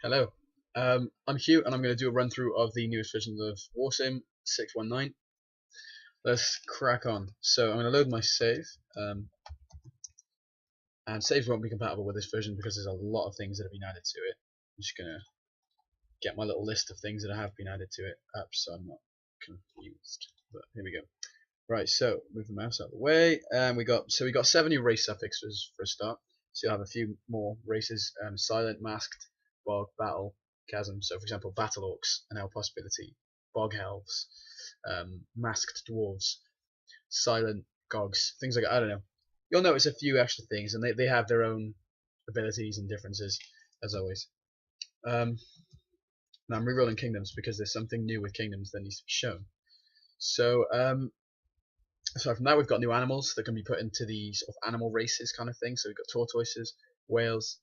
Hello, I'm Hugh, and I'm going to do a run through of the newest version of Warsim 619. Let's crack on. So I'm going to load my save, and saves won't be compatible with this version because there's a lot of things that have been added to it. I'm just going to get my little list of things that have been added to it up so I'm not confused. But here we go. Right, so move the mouse out of the way, and we got 7 new race suffixes for a start. So you'll have a few more races: silent, masked, bog, battle, chasm. So for example, battle orcs, an L possibility, bog elves, masked dwarves, silent gogs, things like that. I don't know. You'll notice a few extra things, and they have their own abilities and differences as always. Now I'm rerolling kingdoms because there's something new with kingdoms that needs to be shown. So aside from that, we've got new animals that can be put into the sort of animal races kind of thing. So we've got tortoises, whales,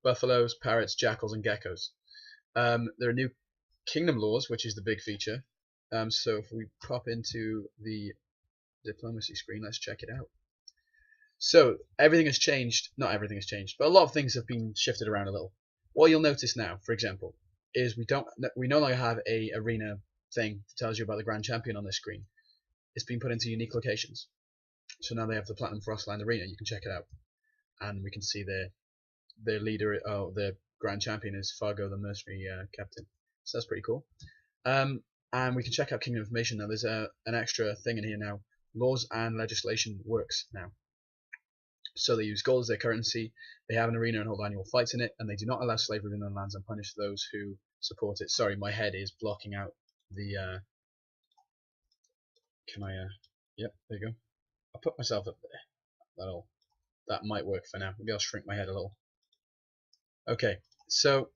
buffaloes, parrots, jackals, and geckos. There are new kingdom laws, which is the big feature. So if we pop into the diplomacy screen, let's check it out. So everything has changed. Not everything has changed, but a lot of things have been shifted around a little. What you'll notice now, for example, is we no longer have a arena thing that tells you about the grand champion on this screen. It's been put into unique locations. So now they have the Platinum Frostland Arena. You can check it out, and we can see their leader, their grand champion is Fargo, the mercenary captain. So that's pretty cool. And we can check out Kingdom Information now. There's an extra thing in here now. Laws and legislation works now. So they use gold as their currency. They have an arena and hold annual fights in it, and they do not allow slavery within their lands and punish those who support it. Sorry, my head is blocking out the. Can I? Yep, there you go. I'll put myself up there. That might work for now. Maybe I'll shrink my head a little. Okay, so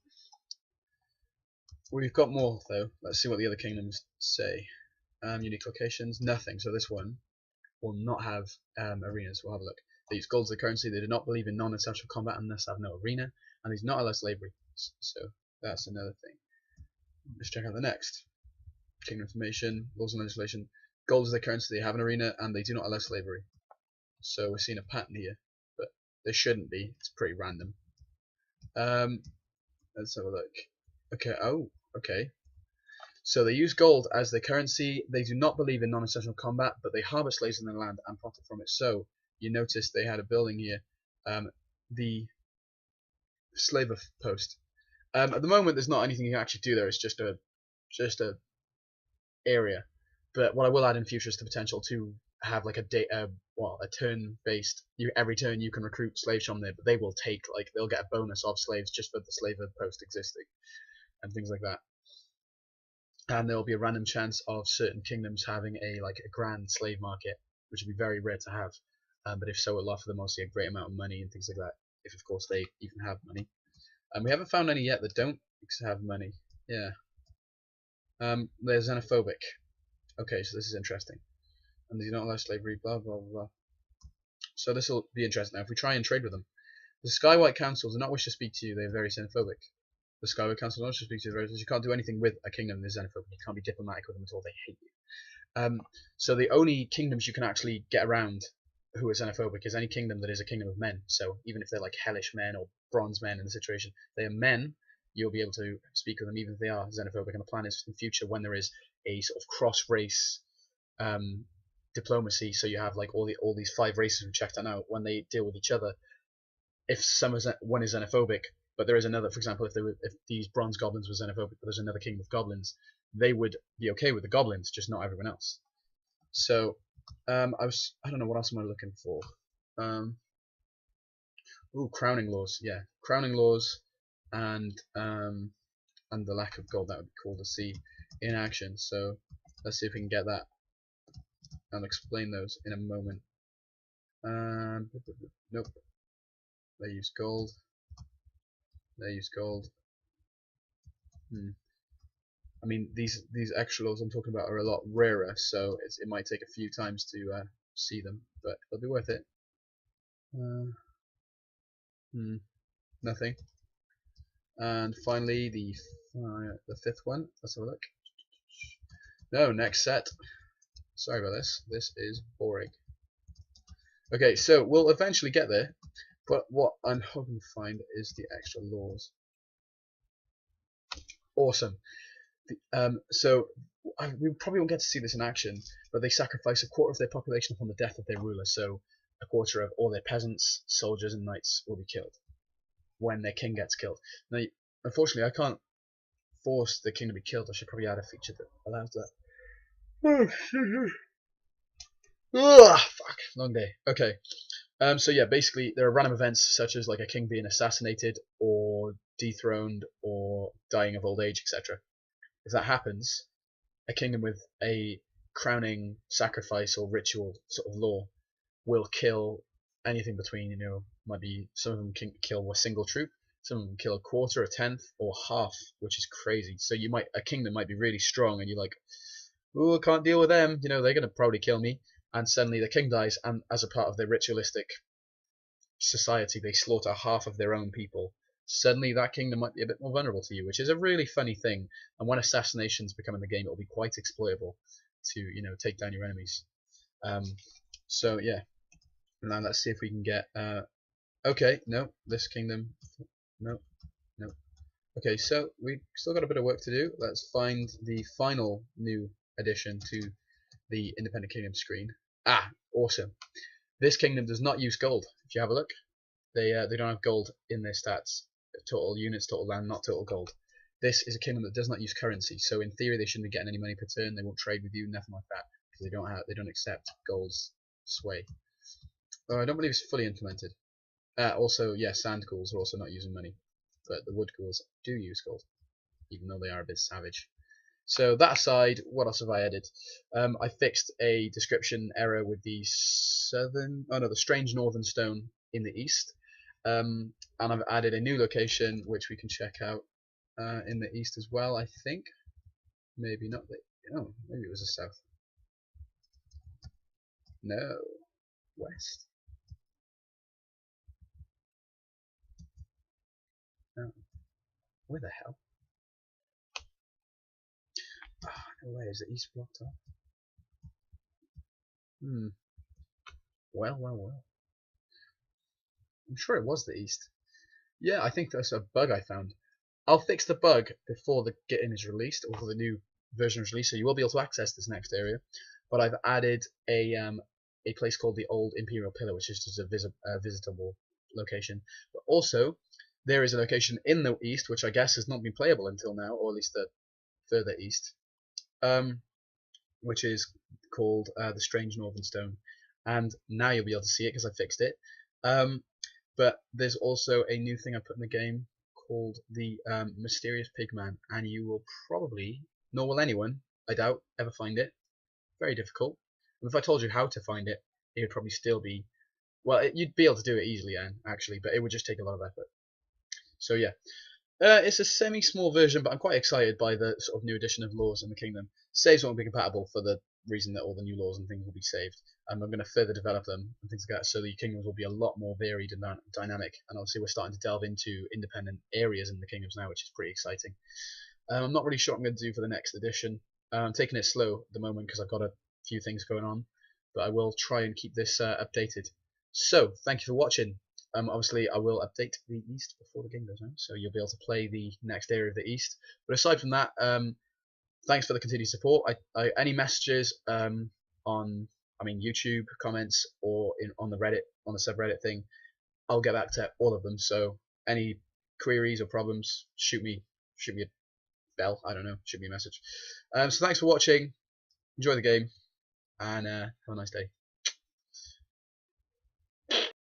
we've got more though. Let's see what the other kingdoms say. Unique locations, nothing. So this one will not have arenas. We'll have a look. They use gold as the currency. They do not believe in non-essential combat unless they have no arena, and they do not allow slavery. So that's another thing. Let's check out the next. Kingdom Information, laws and legislation. Gold is their currency. They have an arena, and they do not allow slavery. So we're seeing a pattern here, but they shouldn't be. It's pretty random. Let's have a look. Okay. Oh, okay. So they use gold as their currency. They do not believe in non-essential combat, but they harbour slaves in their land and profit from it. So you notice they had a building here, the slaver post. At the moment, there's not anything you can actually do there. It's just a area. But what I will add in future is the potential to have like a turn-based. Every turn you can recruit slaves from there, but they will they'll get a bonus of slaves just for the slaver post existing, and things like that. And there will be a random chance of certain kingdoms having a grand slave market, which would be very rare to have. But if so, it'll offer them obviously a great amount of money and things like that. If of course they even have money. And we haven't found any yet that don't have money. Yeah. They're xenophobic. Okay, so this is interesting. And they do not allow slavery, blah blah blah. So this will be interesting now. If we try and trade with them, the Skywhite Council do not wish to speak to you. They're very xenophobic. The Skywhite Council does not wish to speak to you. You can't do anything with a kingdom that is xenophobic. You can't be diplomatic with them at all. They hate you. So the only kingdoms you can actually get around who are xenophobic is any kingdom that is a kingdom of men. So even if they're like hellish men or bronze men in the situation, they are men. You'll be able to speak with them even if they are xenophobic. And the plan is in the future when there is a sort of cross-race diplomacy. So you have like all these 5 races we checked out. When they deal with each other, if one is xenophobic, but there is another, for example, if these bronze goblins were xenophobic, but there's another kingdom of goblins, they would be okay with the goblins, just not everyone else. So I don't know what else am I looking for. Crowning laws, yeah, crowning laws, and the lack of gold. That would be cool to see in action. So let's see if we can get that. I'll explain those in a moment. Nope. They use gold. They use gold. I mean, these extra laws I'm talking about are a lot rarer, so it might take a few times to see them, but it'll be worth it. Nothing. And finally, the 5th one. Let's have a look. No, next set. Sorry about this. This is boring. Okay, so we'll eventually get there, But what I'm hoping to find is the extra laws. Awesome. So we probably won't get to see this in action, but they sacrifice a quarter of their population upon the death of their ruler. So a quarter of all their peasants, soldiers, and knights will be killed when their king gets killed. Now, unfortunately, I can't force the king to be killed. I should probably add a feature that allows that. Ugh, fuck, long day. Okay. So yeah, basically there are random events such as like a king being assassinated or dethroned or dying of old age, etc. If that happens, a kingdom with a crowning sacrifice or ritual sort of law will kill anything between, might be some of them can kill a single troop, some of them kill a quarter, a tenth, or half, which is crazy. So a kingdom might be really strong, and you're like, oh, I can't deal with them. They're gonna probably kill me. And suddenly the king dies, and as a part of their ritualistic society, they slaughter half of their own people. Suddenly that kingdom might be a bit more vulnerable to you, which is a really funny thing. And when assassinations become in the game, it'll be quite exploitable to, take down your enemies. So yeah, now let's see if we can get. Okay, no, this kingdom, no, no. Okay, so we've still got a bit of work to do. Let's find the final new addition to the independent kingdom screen. Ah, awesome. This kingdom does not use gold. If you have a look, they don't have gold in their stats. Total units, total land, not total gold. This is a kingdom that does not use currency, so in theory they shouldn't be getting any money per turn. They won't trade with you, nothing like that, because they don't accept gold's sway. I don't believe it's fully implemented. Also, yeah, sand ghouls are also not using money, but the wood ghouls do use gold, even though they are a bit savage. So that aside, what else have I added? I fixed a description error with the the strange northern stone in the east, and I've added a new location which we can check out in the east as well. I think maybe not maybe it was the south. No, west. No, where the hell? Ah, no way. Is the east blocked off? Well, well, well. I'm sure it was the east. Yeah, I think that's a bug I found. I'll fix the bug before the Gittin is released, or before the new version is released, so you will be able to access this next area. But I've added a place called the Old Imperial Pillar, which is just a visitable location. But also, there is a location in the east, which I guess has not been playable until now, or at least the further east, which is called the Strange Northern Stone. And now you'll be able to see it because I fixed it. But there's also a new thing I put in the game called the Mysterious Pigman, and you will probably, nor will anyone, I doubt, ever find it. Very difficult. And if I told you how to find it, it would probably still be, well, you'd be able to do it easily, actually, but it would just take a lot of effort. So yeah, it's a semi-small version, but I'm quite excited by the sort of new addition of laws in the kingdom. Saves won't be compatible for the reason that all the new laws and things will be saved. I'm going to further develop them and things like that, so the kingdoms will be a lot more varied and dynamic. And obviously, we're starting to delve into independent areas in the kingdoms now, which is pretty exciting. I'm not really sure what I'm going to do for the next edition. I'm taking it slow at the moment because I've got a few things going on, but I will try and keep this updated. So, thank you for watching. Obviously, I will update the east before the game goes on, so you'll be able to play the next area of the east. But aside from that, thanks for the continued support. Any messages on, YouTube comments or on the Reddit, on the subreddit thing, I'll get back to all of them. So any queries or problems, shoot me a bell. I don't know, shoot me a message. So thanks for watching. Enjoy the game, and have a nice day.